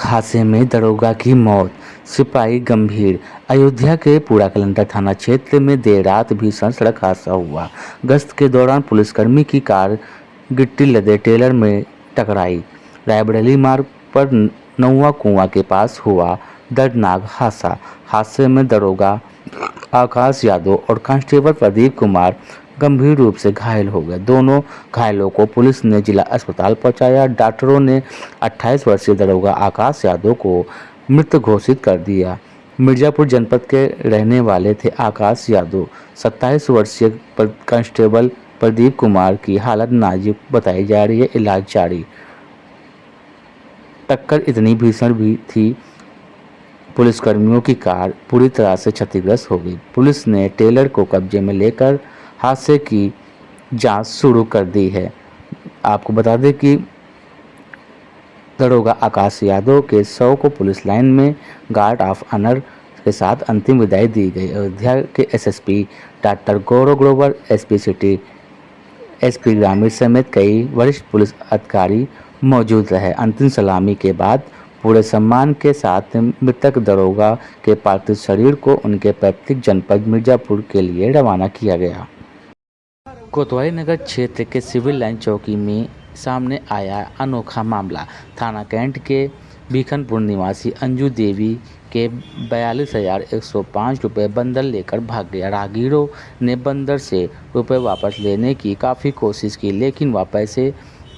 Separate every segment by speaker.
Speaker 1: हादसे में दरोगा की मौत, सिपाही गंभीर। अयोध्या के पुराकलंतर थाना क्षेत्र में देर रात भीषण सड़क हादसा हुआ। गश्त के दौरान पुलिसकर्मी की कार गिट्टी लदे टेलर में टकराई। रायबरेली मार्ग पर नौवा कुआं के पास हुआ दर्दनाक हादसा। हादसे में दरोगा आकाश यादव और कांस्टेबल प्रदीप कुमार गंभीर रूप से घायल हो गए। दोनों घायलों को पुलिस ने जिला अस्पताल पहुंचाया। डॉक्टरों ने 28 वर्षीय दरोगा आकाश यादव को मृत घोषित कर दिया। मिर्जापुर जनपद के रहने वाले थे आकाश यादव। 27 वर्षीय कांस्टेबल प्रदीप कुमार की हालत नाजुक बताई जा रही है, इलाज जारी। टक्कर इतनी भीषण भी थी, पुलिसकर्मियों की कार पूरी तरह से क्षतिग्रस्त हो गई। पुलिस ने टेलर को कब्जे में लेकर हादसे की जांच शुरू कर दी है। आपको बता दें कि दरोगा आकाश यादव के शव को पुलिस लाइन में गार्ड ऑफ ऑनर के साथ अंतिम विदाई दी गई। अयोध्या के एसएसपी डॉक्टर गौरव ग्रोवर, एसपी सिटी, एसपी ग्रामीण समेत कई वरिष्ठ पुलिस अधिकारी मौजूद रहे। अंतिम सलामी के बाद पूरे सम्मान के साथ मृतक दरोगा के पार्थिव शरीर को उनके पैतृक जनपद मिर्जापुर के लिए रवाना किया गया। कोतवाली नगर क्षेत्र के सिविल लाइन चौकी में सामने आया अनोखा मामला। थाना कैंट के बीखनपुर निवासी अंजू देवी के 42,105 रुपये बंदर लेकर भाग गया। राहगीरों ने बंदर से रुपये वापस लेने की काफ़ी कोशिश की, लेकिन वह पैसे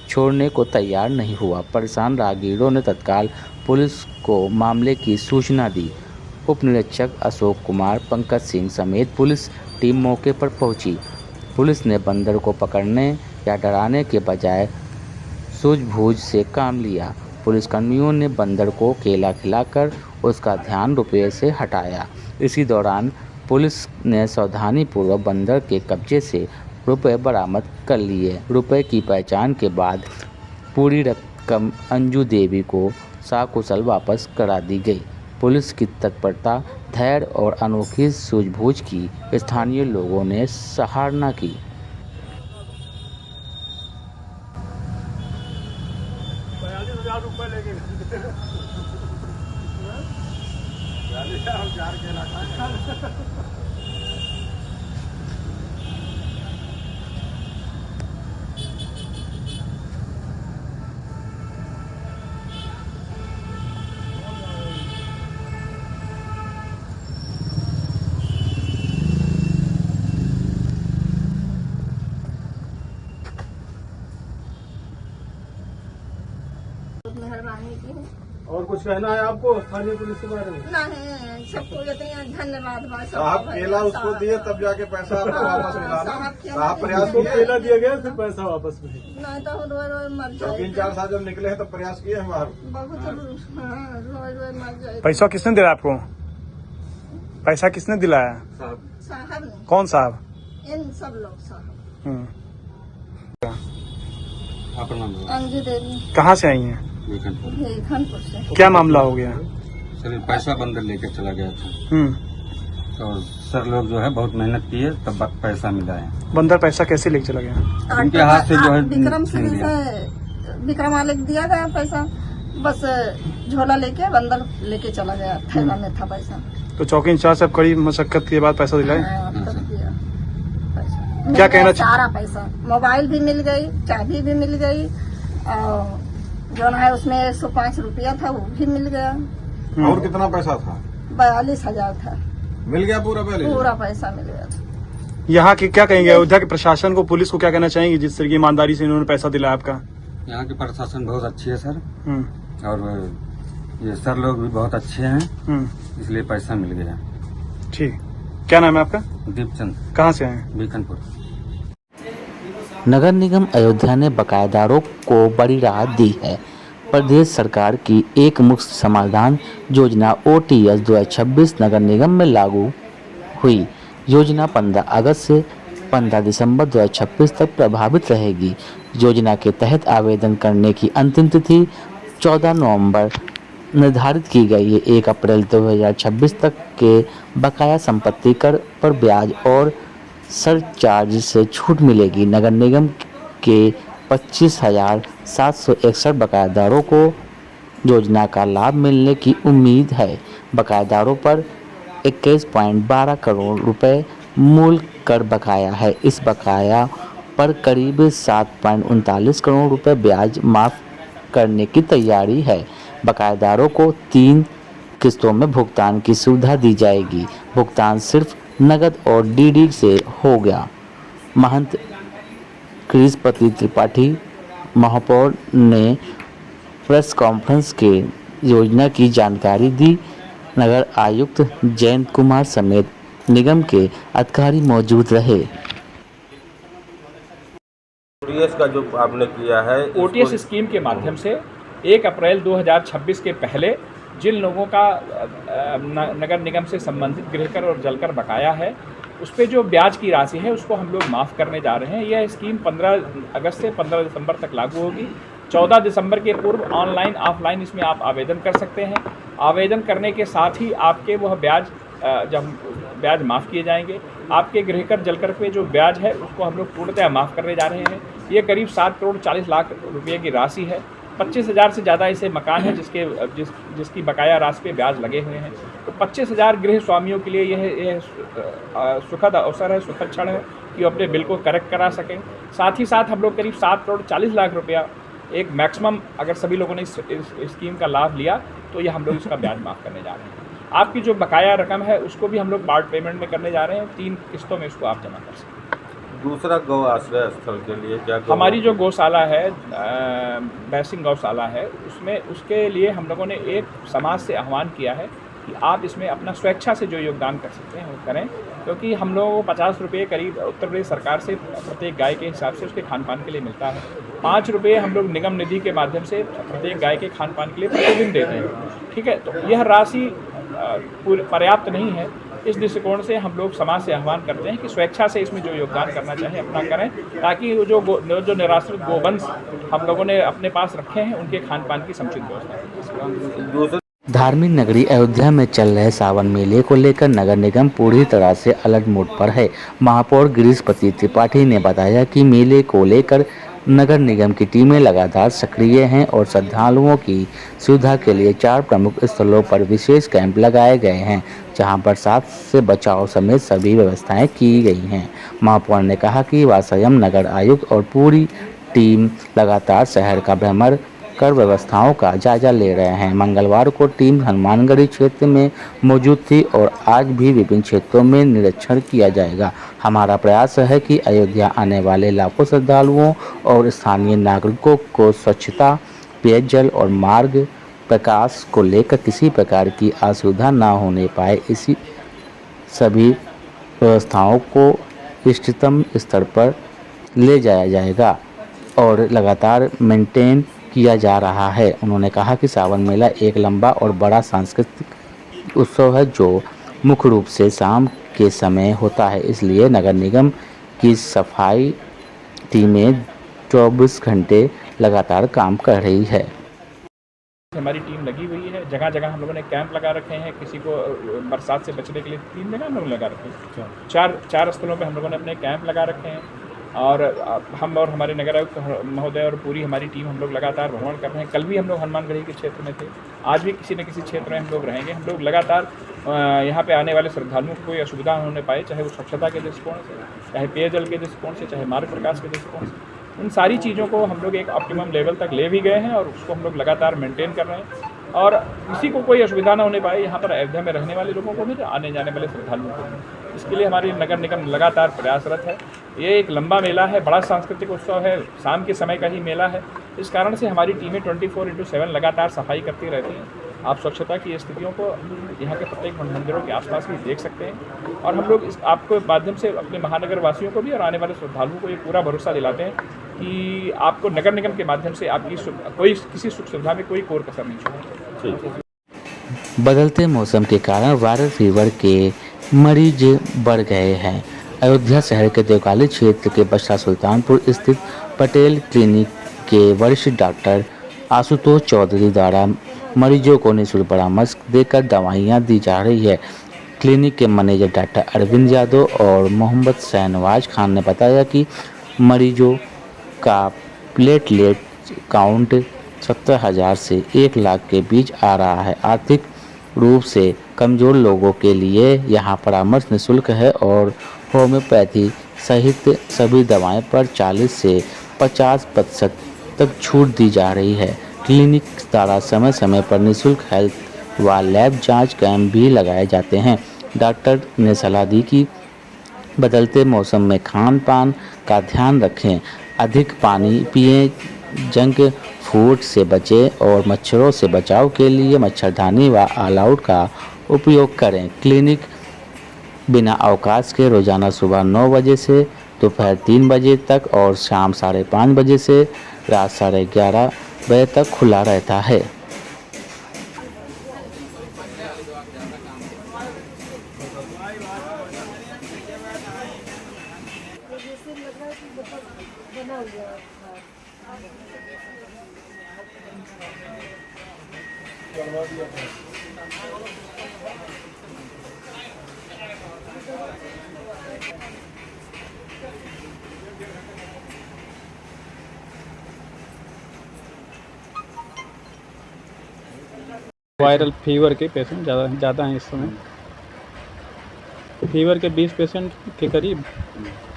Speaker 1: छोड़ने को तैयार नहीं हुआ। परेशान राहगीरों ने तत्काल पुलिस को मामले की सूचना दी। उप निरीक्षक अशोक कुमार, पंकज सिंह समेत पुलिस टीम मौके पर पहुंची। पुलिस ने बंदर को पकड़ने या डराने के बजाय सूझबूझ से काम लिया। पुलिसकर्मियों ने बंदर को केला खिलाकर उसका ध्यान रुपये से हटाया। इसी दौरान पुलिस ने सावधानीपूर्वक बंदर के कब्जे से रुपये बरामद कर लिए। रुपये की पहचान के बाद पूरी रकम अंजू देवी को सकुशल वापस करा दी गई। पुलिस की तत्परता, धैर्य और अनोखी सूझबूझ की स्थानीय लोगों ने सराहना की।
Speaker 2: और कुछ कहना है आपको स्थानीय पुलिस के बारे में?
Speaker 3: नहीं, सबको धन्यवाद।
Speaker 2: आप केला उसको दिए तब जाके पैसा आपको वापस मिला ना? आप प्रयास को केला दिया गया फिर पैसा वापस मिला?
Speaker 3: नहीं तो रोज मर जाए।
Speaker 2: 3-4 साल जब निकले हैं तब प्रयास किए हैं बाहर
Speaker 3: बहुत रोज मर जाए।
Speaker 4: पैसा किसने दिया आपको? पैसा किसने दिलाया?
Speaker 3: साहब ने।
Speaker 4: कौन साहब?
Speaker 3: इन सब लोग साहब। अंजू देवी।
Speaker 4: कहाँ से आई हैं?
Speaker 3: बीखनपुर से।
Speaker 4: क्या मामला हो गया?
Speaker 5: सर पैसा बंदर लेकर चला गया था और सर लोग जो है बहुत मेहनत किए तब पैसा मिला है।
Speaker 4: बंदर पैसा कैसे लेके चला गया?
Speaker 5: उनके हाथ से जो है
Speaker 3: विक्रम वाले दिया गया पैसा, बस झोला लेके बंदर लेके चला गया। थैला में था पैसा।
Speaker 4: तो चौकी इंचार्ज साहब कड़ी मशक्कत के बाद पैसा दिलाए?
Speaker 3: क्या कहना? सारा पैसा, मोबाइल भी मिल गई, चाबी भी मिल गई और जो है उसमें 105 रुपया था वो भी मिल गया।
Speaker 2: और कितना पैसा था?
Speaker 3: 42,000 था।
Speaker 2: मिल गया पूरा
Speaker 3: पैसा मिल गया।
Speaker 4: यहाँ की क्या कहेंगे? अयोध्या के प्रशासन को, पुलिस को क्या कहना चाहेंगे जिस तरह की ईमानदारी से इन्होंने पैसा दिलाया आपका?
Speaker 5: यहाँ की प्रशासन बहुत अच्छी है सर, और ये सर लोग भी बहुत अच्छे हैं, इसलिए पैसा मिल गया।
Speaker 4: ठीक, क्या नाम है आपका?
Speaker 5: दीपचंद।
Speaker 4: कहाँ से आए?
Speaker 5: बीखनपुर।
Speaker 1: नगर निगम अयोध्या ने बकायेदारों को बड़ी राहत दी है। प्रदेश सरकार की एक मुफ्त समाधान योजना OTS 2026 नगर निगम में लागू हुई। योजना 15 अगस्त से 15 दिसंबर 2026 तक प्रभावित रहेगी। योजना के तहत आवेदन करने की अंतिम तिथि 14 नवंबर निर्धारित की गई है। 1 अप्रैल 2026 तक के बकाया संपत्ति कर पर ब्याज और सरचार्ज से छूट मिलेगी। नगर निगम के 25,761 बकायादारों को योजना का लाभ मिलने की उम्मीद है। बकायेदारों पर 21.12 करोड़ रुपए मूल कर बकाया है। इस बकाया पर करीब 7.39 करोड़ रुपए ब्याज माफ करने की तैयारी है। बकायेदारों को 3 किस्तों में भुगतान की सुविधा दी जाएगी। भुगतान सिर्फ नगद और डीडी से होगा। महंत कृष्णपति त्रिपाठी महापौर ने प्रेस कॉन्फ्रेंस के योजना की जानकारी दी। नगर आयुक्त जयंत कुमार समेत निगम के अधिकारी मौजूद रहे।
Speaker 6: ओटीएस का जो आपने किया है,
Speaker 7: ओटीएस स्कीम के माध्यम से 1 अप्रैल 2026 के पहले जिन लोगों का नगर निगम से संबंधित गृहकर और जलकर बकाया है, उस पर जो ब्याज की राशि है उसको हम लोग माफ़ करने जा रहे हैं। यह स्कीम 15 अगस्त से 15 दिसंबर तक लागू होगी। 14 दिसंबर के पूर्व ऑनलाइन ऑफलाइन इसमें आप आवेदन कर सकते हैं। आवेदन करने के साथ ही आपके वह ब्याज जब ब्याज माफ़ किए जाएंगे। आपके गृहकर जलकर पे जो ब्याज है उसको हम लोग पूर्णतः माफ़ करने जा रहे हैं। ये करीब 7 करोड़ 40 लाख रुपये की राशि है। 25,000 से ज़्यादा ऐसे मकान हैं जिसकी बकाया राशि पे ब्याज लगे हुए हैं। तो 25,000 गृह स्वामियों के लिए यह सुखद अवसर है, सुखद क्षण है कि वो अपने बिल को करेक्ट करा सकें। साथ ही साथ हम लोग करीब 7 करोड़ 40 लाख रुपया एक मैक्सिमम अगर सभी लोगों ने इस स्कीम का लाभ लिया तो ये हम लोग इसका ब्याज माफ़ करने जा रहे हैं। आपकी जो बकाया रकम है उसको भी हम लोग पार्ट पेमेंट में करने जा रहे हैं। 3 किस्तों में इसको आप जमा कर सकते हैं।
Speaker 6: दूसरा गौ आश्रय स्थल के लिए क्या
Speaker 7: हमारी जो गौशाला है बैसिंग गौशाला है, उसके लिए हम लोगों ने एक समाज से आह्वान किया है कि आप इसमें अपना स्वेच्छा से जो योगदान कर सकते हैं वो करें, क्योंकि हम लोगों को 50 रुपये करीब उत्तर प्रदेश सरकार से प्रत्येक गाय के हिसाब से उसके खान पान के लिए मिलता है। 5 रुपये हम लोग निगम निधि के माध्यम से प्रत्येक गाय के खान पान के लिए प्रतिदिन देते हैं। ठीक है, तो यह राशि पर्याप्त नहीं है। इस दृष्टिकोण से हम लोग समाज से आह्वान करते हैं कि स्वेच्छा से इसमें जो योगदान करना चाहें अपना करें, ताकि जो निराश्रित गोवंश हम लोगों ने अपने पास रखे हैं उनके खान पान की समुचित व्यवस्था।
Speaker 1: धार्मिक नगरी अयोध्या में चल रहे सावन मेले को लेकर नगर निगम पूरी तरह से अलर्ट मोड पर है। महापौर गिरीशपति त्रिपाठी ने बताया कि मेले को लेकर नगर निगम की टीमें लगातार सक्रिय हैं और श्रद्धालुओं की सुविधा के लिए 4 प्रमुख स्थलों पर विशेष कैंप लगाए गए हैं, जहां बरसात से बचाव समेत सभी व्यवस्थाएं की गई हैं। महापौर ने कहा कि वह स्वयं नगर आयुक्त और पूरी टीम लगातार शहर का भ्रमण कर व्यवस्थाओं का जायजा ले रहे हैं। मंगलवार को टीम हनुमानगढ़ी क्षेत्र में मौजूद थी और आज भी विभिन्न क्षेत्रों में निरीक्षण किया जाएगा। हमारा प्रयास है कि अयोध्या आने वाले लाखों श्रद्धालुओं और स्थानीय नागरिकों को स्वच्छता, पेयजल और मार्ग प्रकाश को लेकर किसी प्रकार की असुविधा न होने पाए। इसी सभी व्यवस्थाओं को इष्टतम स्तर पर ले जाया जाएगा और लगातार मेंटेन किया जा रहा है। उन्होंने कहा कि सावन मेला एक लंबा और बड़ा सांस्कृतिक उत्सव है जो मुख्य रूप से शाम के समय होता है, इसलिए नगर निगम की सफाई टीमें 24 घंटे लगातार काम कर रही है।
Speaker 7: हमारी टीम लगी हुई है, जगह जगह हम लोगों ने कैंप लगा रखे हैं। किसी को बरसात से बचने के लिए 3 जगह हम लोग लगा रखे हैं। 4 स्थलों पे हम लोगों ने अपने कैंप लगा रखे हैं और हम और हमारे नगर आयुक्त महोदय और पूरी हमारी टीम हम लोग लगातार भ्रमण कर रहे हैं। कल भी हम लोग हनुमानगढ़ी के क्षेत्र में थे, आज भी किसी न किसी क्षेत्र में हम लोग रहेंगे। हम लोग लगातार यहाँ पे आने वाले श्रद्धालुओं को कोई असुविधा न होने पाए, चाहे वो स्वच्छता के दृष्टिकोण से, चाहे पेयजल के दृष्टिकोण से, चाहे मार्ग प्रकाश के दृष्टिकोण से। उन सारी चीज़ों को हम लोग एक ऑप्टिमम लेवल तक ले भी गए हैं और उसको हम लोग लगातार मेंटेन कर रहे हैं और किसी को कोई असुविधा ना होने पाए, यहाँ पर अयोध्या में रहने वाले लोगों को भी, आने जाने वाले श्रद्धालुओं को भी। इसके लिए हमारी नगर निगम लगातार प्रयासरत है। ये एक लंबा मेला है, बड़ा सांस्कृतिक उत्सव है, शाम के समय का ही मेला है। इस कारण से हमारी टीमें 24/7 लगातार सफाई करती रहती हैं। आप स्वच्छता की स्थितियों को यहाँ के प्रत्येक मंदिरों के आसपास भी देख सकते हैं और हम लोग इस आपको माध्यम से अपने महानगर वासियों को भी और आने वाले श्रद्धालुओं को ये पूरा भरोसा दिलाते हैं कि आपको नगर निगम के माध्यम से आपकी किसी सुख सुविधा में कोई कोर कसर नहीं छोड़ेगी।
Speaker 1: बदलते मौसम के कारण वायरल फीवर के मरीज बढ़ गए हैं। अयोध्या शहर के देवकाली क्षेत्र के बछड़ा सुल्तानपुर स्थित पटेल क्लिनिक के वरिष्ठ डॉक्टर आशुतोष चौधरी द्वारा मरीजों को निःशुल्क परामर्श देकर दवाइयां दी जा रही है। क्लिनिक के मैनेजर डॉक्टर अरविंद यादव और मोहम्मद शहनवाज खान ने बताया कि मरीजों का प्लेटलेट काउंट 70,000 से 1 लाख के बीच आ रहा है। आर्थिक रूप से कमज़ोर लोगों के लिए यहाँ परामर्श निःशुल्क है और होम्योपैथी सहित सभी दवाएं पर 40 से 50% तक छूट दी जा रही है। क्लिनिक द्वारा समय समय पर निःशुल्क हेल्थ व लैब जांच कैंप भी लगाए जाते हैं। डॉक्टर ने सलाह दी कि बदलते मौसम में खान पान का ध्यान रखें, अधिक पानी पिएं, जंक फूड से बचें और मच्छरों से बचाव के लिए मच्छरदानी व ऑल आउट का उपयोग करें। क्लिनिक बिना अवकाश के रोजाना सुबह 9 बजे से दोपहर 3 बजे तक और शाम 5:30 बजे से रात 11:30 बजे तक खुला रहता है।
Speaker 8: वायरल फीवर के पेशेंट ज़्यादा हैं इस समय। फीवर के 20 पेशेंट के करीब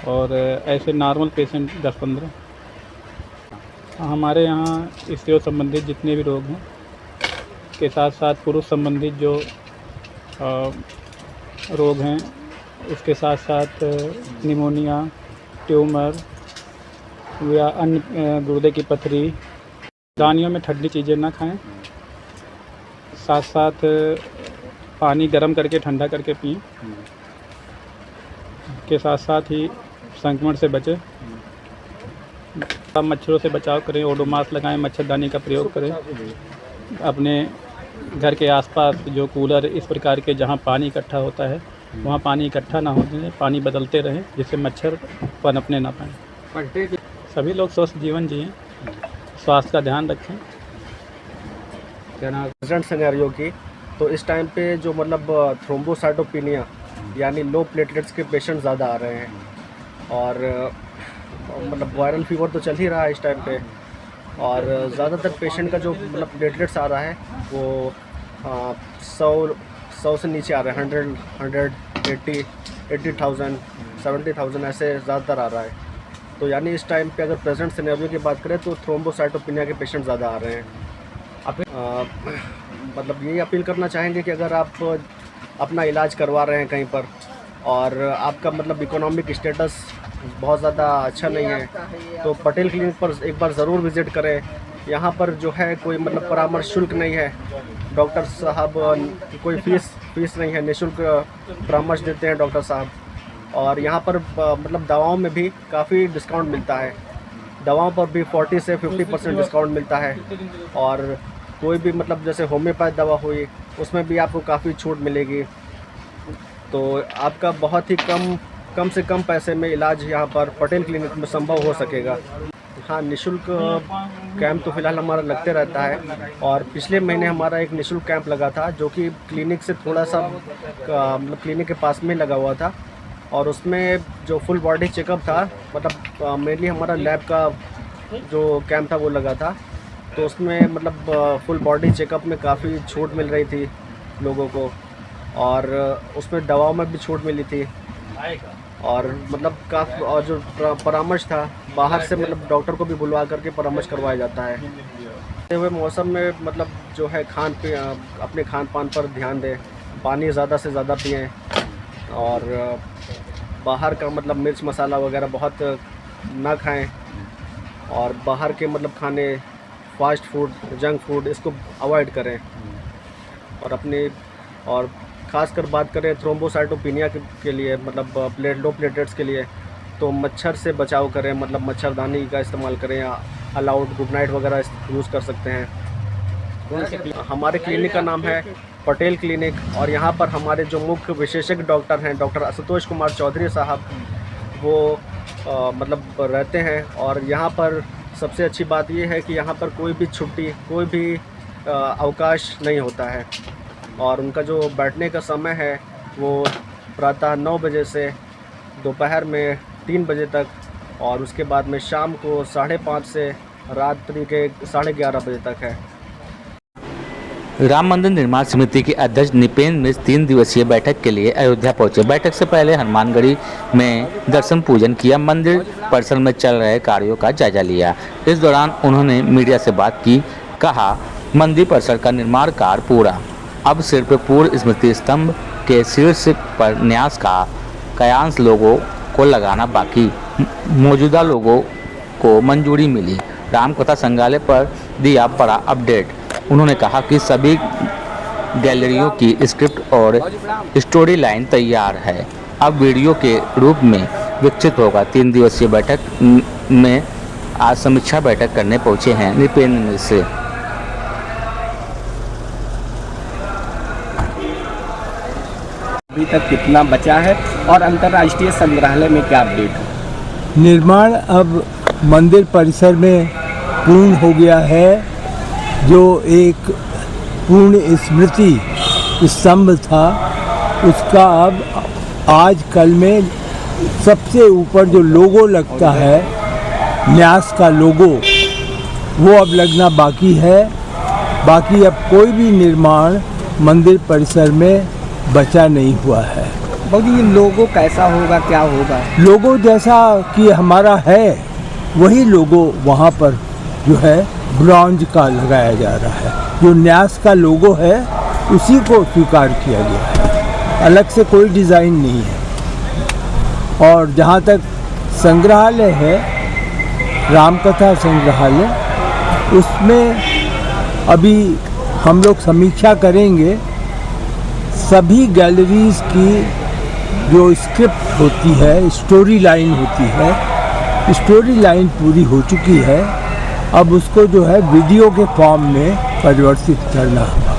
Speaker 8: और ऐसे नॉर्मल पेशेंट 10-15। हमारे यहाँ स्त्रियों संबंधित जितने भी रोग हैं के साथ साथ पुरुष संबंधित जो रोग हैं उसके साथ साथ निमोनिया, ट्यूमर या अन्य गुर्दे की पथरी, दानियों में ठंडी चीज़ें ना खाएं, साथ साथ पानी गर्म करके ठंडा करके पिएं, के साथ साथ ही संक्रमण से बचें, मच्छरों से बचाव करें, ओडोमॉस लगाएं, मच्छरदानी का प्रयोग करें, अपने घर के आसपास जो कूलर इस प्रकार के जहां पानी इकट्ठा होता है वहां पानी इकट्ठा ना होने दें, पानी बदलते रहें जिससे मच्छर पनपने ना पाएँ। सभी लोग स्वस्थ जीवन जिएं, स्वास्थ्य का ध्यान रखें।
Speaker 9: प्रेजेंट सिनेरियो की तो इस टाइम पे जो मतलब थ्रोम्बोसाइटोपिनिया यानी लो प्लेटलेट्स के पेशेंट ज़्यादा आ रहे हैं और मतलब वायरल फीवर तो चल ही रहा है इस टाइम पे और ज़्यादातर पेशेंट का जो मतलब प्लेटलेट्स आ रहा है वो 100 से नीचे आ रहा है, 80,000 70,000 ऐसे ज़्यादातर आ रहा है। तो यानी इस टाइम पे अगर प्रेजेंट सिनेरियो की बात करें तो थ्रोम्बोसाइटोपिनिया के पेशेंट ज़्यादा आ रहे हैं। मतलब यही अपील करना चाहेंगे कि अगर आप अपना इलाज करवा रहे हैं कहीं पर और आपका मतलब इकोनॉमिक स्टेटस बहुत ज़्यादा अच्छा नहीं है तो पटेल क्लिनिक पर एक बार ज़रूर विज़िट करें। यहाँ पर जो है कोई मतलब परामर्श शुल्क नहीं है, डॉक्टर साहब कोई फीस नहीं है, निःशुल्क परामर्श देते हैं डॉक्टर साहब। और यहाँ पर मतलब दवाओं में भी काफ़ी डिस्काउंट मिलता है, दवाओं पर भी 40 से 50% डिस्काउंट मिलता है और कोई भी मतलब जैसे होम्योपैथ दवा हुई उसमें भी आपको काफ़ी छूट मिलेगी। तो आपका बहुत ही कम से कम पैसे में इलाज यहाँ पर पटेल क्लिनिक में संभव हो सकेगा। हाँ, निःशुल्क कैंप तो फ़िलहाल हमारा लगते रहता है और पिछले महीने हमारा एक निःशुल्क कैंप लगा था जो कि क्लिनिक से थोड़ा सा मतलब क्लिनिक के पास में लगा हुआ था और उसमें जो फुल बॉडी चेकअप था मतलब मेनली हमारा लैब का जो कैंप था वो लगा था। तो उसमें मतलब फुल बॉडी चेकअप में काफ़ी छूट मिल रही थी लोगों को और उसमें दवाओं में भी छूट मिली थी और मतलब काफ़ी और जो परामर्श था बाहर से मतलब डॉक्टर को भी बुलवा करके परामर्श करवाया जाता है। आते हुए मौसम में मतलब जो है अपने खान पान पर ध्यान दें, पानी ज़्यादा से ज़्यादा पिएं और बाहर का मतलब मिर्च मसाला वगैरह बहुत ना खाएं और बाहर के मतलब खाने फास्ट फूड, जंक फूड इसको अवॉइड करें। और ख़ासकर बात करें थ्रोम्बोसाइटोपिनिया के लिए मतलब लो प्लेटलेट्स के लिए तो मच्छर से बचाव करें, मतलब मच्छरदानी का इस्तेमाल करें या ऑल आउट, गुड नाइट वगैरह यूज़ कर सकते हैं। हमारे क्लिनिक का नाम है पटेल क्लिनिक और यहाँ पर हमारे जो मुख्य विशेषज्ञ डॉक्टर हैं डॉक्टर आशुतोष कुमार चौधरी साहब वो मतलब रहते हैं और यहाँ पर सबसे अच्छी बात ये है कि यहाँ पर कोई भी छुट्टी, कोई भी अवकाश नहीं होता है और उनका जो बैठने का समय है वो प्रातः 9 बजे से दोपहर में 3 बजे तक और उसके बाद में शाम को 5:30 से रात्रि के 11:30 बजे तक है।
Speaker 1: राम मंदिर निर्माण समिति के अध्यक्ष निपेन मिश्र 3 दिवसीय बैठक के लिए अयोध्या पहुंचे। बैठक से पहले हनुमानगढ़ी में दर्शन पूजन किया, मंदिर परिसर में चल रहे कार्यों का जायजा लिया। इस दौरान उन्होंने मीडिया से बात की, कहा मंदिर परिसर का निर्माण कार्य पूरा, अब सिर्फ पूर्व स्मृति स्तंभ के शीर्ष पर न्यास का कयांश लोगों को लगाना बाकी, मौजूदा लोगों को मंजूरी मिली। रामकथा संग्रहालय पर दिया बड़ा अपडेट। उन्होंने कहा कि सभी गैलरियों की स्क्रिप्ट और स्टोरी लाइन तैयार है, अब वीडियो के रूप में विकसित होगा। 3 दिवसीय बैठक में आज समीक्षा बैठक करने पहुंचे हैं निपेन मिश्र।
Speaker 10: अभी तक कितना बचा है और अंतर्राष्ट्रीय संग्रहालय में क्या अपडेट है?
Speaker 11: निर्माण अब मंदिर परिसर में पूर्ण हो गया है। जो एक पूर्ण स्मृति स्तंभ था उसका अब आज कल में सबसे ऊपर जो लोगो लगता है, न्यास का लोगो, वो अब लगना बाकी है। बाकी अब कोई भी निर्माण मंदिर परिसर में बचा नहीं हुआ है।
Speaker 10: बाकी ये लोगो कैसा होगा, क्या होगा?
Speaker 11: लोगो जैसा कि हमारा है वही लोगो वहाँ पर जो है ब्रॉन्ज का लगाया जा रहा है। जो न्यास का लोगो है उसी को स्वीकार किया गया है, अलग से कोई डिज़ाइन नहीं है। और जहाँ तक संग्रहालय है, रामकथा संग्रहालय, उसमें अभी हम लोग समीक्षा करेंगे। सभी गैलरीज की जो स्क्रिप्ट होती है, स्टोरी लाइन होती है, स्टोरी लाइन पूरी हो चुकी है। अब उसको जो है वीडियो के फॉर्म में परिवर्तित करना होगा।